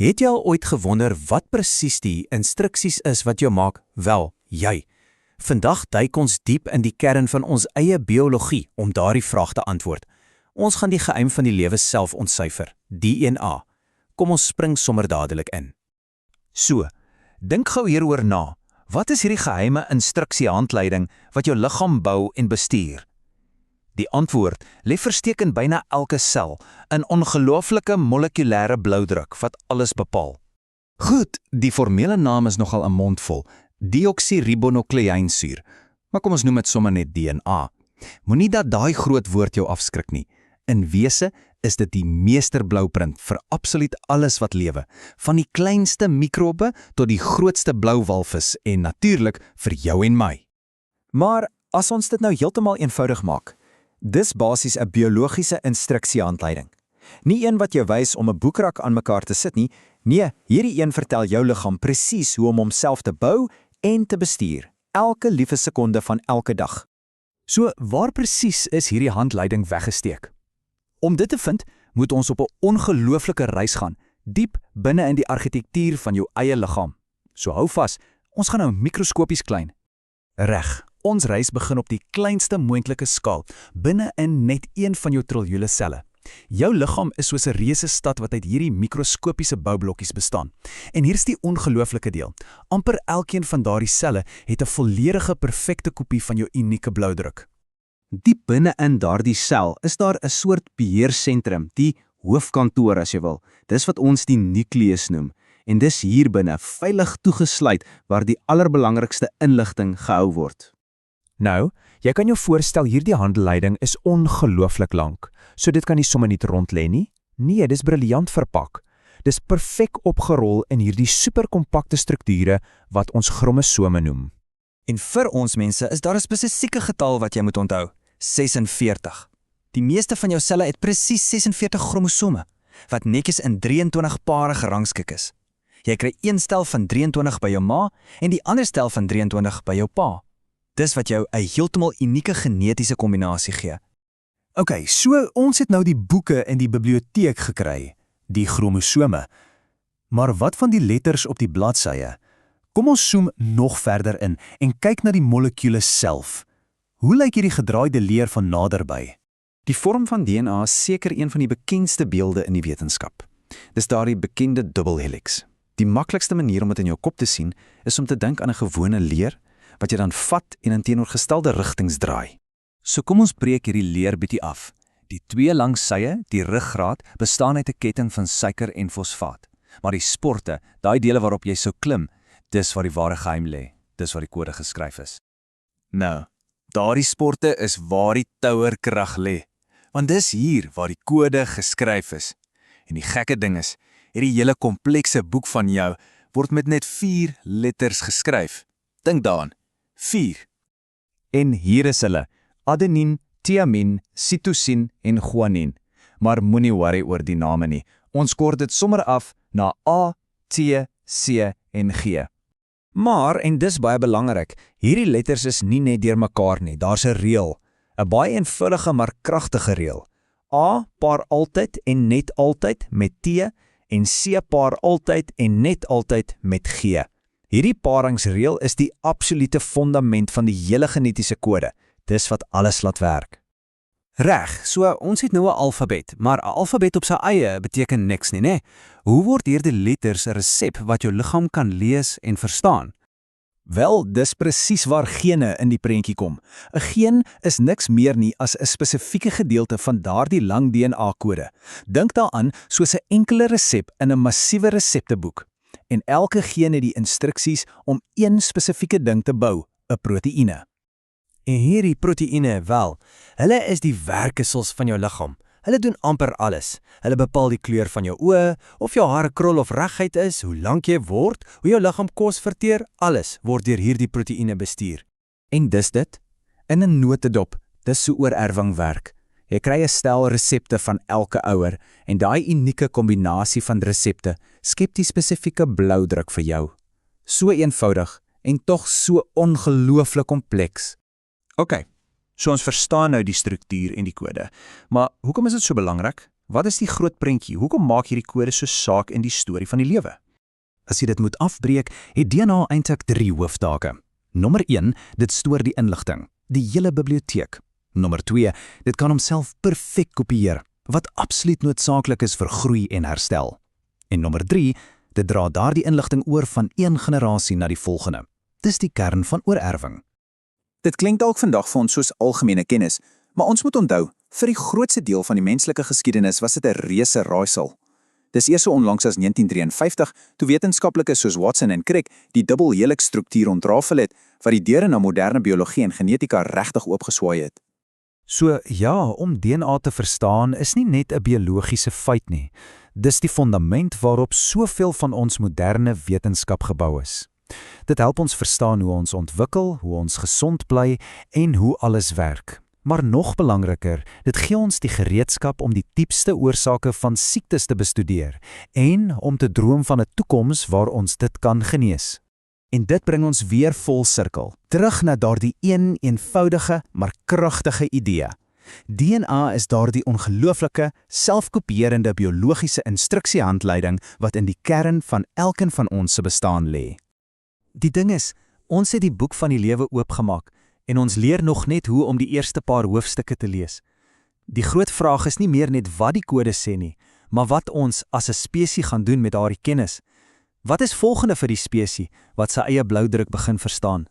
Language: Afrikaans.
Het jy al ooit gewonder wat presies die instruksies is wat jou maak? Wel, jy. Vandag duik ons diep in die kern van ons eie biologie om daardie vraag te antwoord. Ons gaan die geheim van die lewe self ontsyfer, DNA. Kom ons spring sommer dadelik in. So, dink gou hieroor na. Wat is hierdie geheime instruksiehandleiding wat jou liggaam bou en bestuur? Die antwoord lê versteek in byna elke sel, 'n ongelooflike molekulêre bloudruk wat alles bepaal. Goed, die formele naam is nogal 'n mondvol, deoksiribonukleiensuur, maar kom ons noem dit sommer net DNA. Moenie dat daai groot woord jou afskrik nie. In wese is dit die meesterblouprint vir absoluut alles wat lewe, van die kleinste mikrobe tot die grootste blou walvis en natuurlik vir jou en my. Maar as ons dit nou heeltemal eenvoudig maak, dis basies 'n biologiese instruksiehandleiding. Nie een wat jou wys om 'n boekrak aan mekaar te sit nie, nee, hierdie een vertel jou liggaam presies hoe om homself te bou en te bestuur, elke liewe sekonde van elke dag. So, waar presies is hierdie handleiding weggesteek? Om dit te vind, moet ons op 'n ongelooflike reis gaan, diep binne in die argitektuur van jou eie liggaam. So hou vas, ons gaan nou mikroskopies klein. Reg, ons reis begin op die kleinste moontlike skaal, binne in net een van jou triljoene selle. Jou liggaam is soos 'n reuse stad wat uit hierdie mikroskopiese boublokkies bestaan. En hier's die ongelooflike deel. Amper elkeen van daardie selle het 'n volledige perfekte kopie van jou unieke bloudruk. Diep binne in daardie sel is daar 'n soort beheersentrum, die hoofkantoor as jy wil. Dis wat ons die nukleus noem. En dis hier binne veilig toegesluit waar die allerbelangrikste inligting gehou word. Nou, jy kan jou voorstel hierdie handleiding is ongelooflik lank, so dit kan nie sommer net rond lê nie. Nee, dis briljant verpak. Dis perfek opgerol in hierdie superkompakte strukture wat ons chromosome noem. En vir ons mense is daar 'n spesifieke getal wat jy moet onthou, 46. Die meeste van jou selle het presies 46 chromosome, wat netjies in 23 pare gerangskik is. Jy kry een stel van 23 by jou ma en die ander stel van 23 by jou pa. Dis wat jou 'n heeltemal unieke genetiese kombinasie gee. OK, so ons het nou die boeke in die biblioteek gekry, die chromosome. Maar wat van die letters op die bladsye? Kom ons zoom nog verder in en kyk na die molekules self. Hoe lyk hierdie gedraaide leer van naderby? Die vorm van DNA is seker een van die bekendste beelde in die wetenskap. Dis daardie bekende dubbelhelix. Die maklikste manier om dit in jou kop te sien, is om te dink aan 'n gewone leer, wat jy dan vat en in teenoorgestelde rigtings draai. So kom ons breek hierdie leer bietjie af. Die twee langs sye, die ruggraat, bestaan uit 'n ketting van suiker en fosfaat. Maar die sporte, daai dele waarop jy sou klim, dis waar die ware geheim lê. Dis waar die kode geskryf is. Nou, daardie sporte is waar die touerkrag lê. Want dis hier waar die kode geskryf is. En die gekke ding is, hierdie hele komplekse boek van jou word met net 4 letters geskryf. Dink daaraan. 4. En hier is hulle: adenien, thiamin, sitosien en guanin. Maar moenie worry oor die name nie. Ons kort dit sommer af na A, T, C en G. Maar, en dis baie belangrik, hierdie letters is nie net deur mekaar nie, daar's 'n reël. 'n Baie eenvoudige maar kragtige reël. A paar altyd en net altyd met T en C paar altyd en net altyd met G. Hierdie paringsreël is die absolute fundament van die hele genetiese kode. Dis wat alles laat werk. Reg, so ons het nou 'n alfabet, maar 'n alfabet op sy eie beteken niks nie, né? Hoe word hierdie letters 'n resep wat jou liggaam kan lees en verstaan? Wel, dis presies waar gene in die prentjie kom. 'n Geen is niks meer nie as 'n spesifieke gedeelte van daardie lang DNA-kode. Dink daaraan soos 'n enkele resep in 'n massiewe resepteboek. En elke geen het die instruksies om een spesifieke ding te bou, 'n proteïene. En hierdie proteïene, wel, hulle is die werkesels van jou liggaam. Hulle doen amper alles. Hulle bepaal die kleur van jou oë, of jou hare krul of reguit is, hoe lank jy word, hoe jou liggaam kos verteer, alles word deur hierdie proteïene bestuur. En dis dit? In 'n notendop, dis so oorerwing werk. Jy kry 'n stel resepte van elke ouer en daai unieke kombinasie van resepte skep die spesifieke bloudruk vir jou. So eenvoudig en tog so ongelooflik kompleks. OK, so ons verstaan nou die struktuur en die kode. Maar hoekom is dit so belangrik? Wat is die groot prentjie? Hoekom maak hierdie kode so saak in die storie van die lewe? As jy dit moet afbreek, het DNA eintlik 3 hooftake. Nommer 1, dit stoor die inligting, die hele biblioteek. Nommer 2, dit kan homself perfek kopieer, wat absoluut noodsaaklik is vir groei en herstel. En nommer 3, dit dra daardie inligting oor van een generasie na die volgende. Dis die kern van oorerwing. Dit klink dalk vandag vir ons soos algemene kennis, maar ons moet onthou, vir die grootste deel van die menslike geskiedenis was dit 'n reuse raaisel. Dis eers so onlangs as 1953, toe wetenskaplikes soos Watson en Crick die dubbelhelix-struktuur ontrafel het, wat die deure na moderne biologie en genetika regtig oopgeswaai het. So ja, om DNA te verstaan is nie net 'n biologiese feit nie. Dis die fondament waarop soveel van ons moderne wetenskap gebou is. Dit help ons verstaan hoe ons ontwikkel, hoe ons gesond bly en hoe alles werk. Maar nog belangriker, dit gee ons die gereedskap om die diepste oorsake van siektes te bestudeer en om te droom van 'n toekoms waar ons dit kan genees. En dit bring ons weer vol sirkel, terug na daardie een eenvoudige, maar kragtige idee. DNA is daardie ongelooflike, selfkopierende biologiese instruksiehandleiding wat in die kern van elkeen van ons se bestaan lê. Die ding is, ons het die boek van die lewe oopgemaak en ons leer nog net hoe om die eerste paar hoofstukke te lees. Die groot vraag is nie meer net wat die kode sê nie, maar wat ons as 'n spesie gaan doen met daardie kennis. Wat is volgende vir die spesie wat sy eie bloudruk begin verstaan?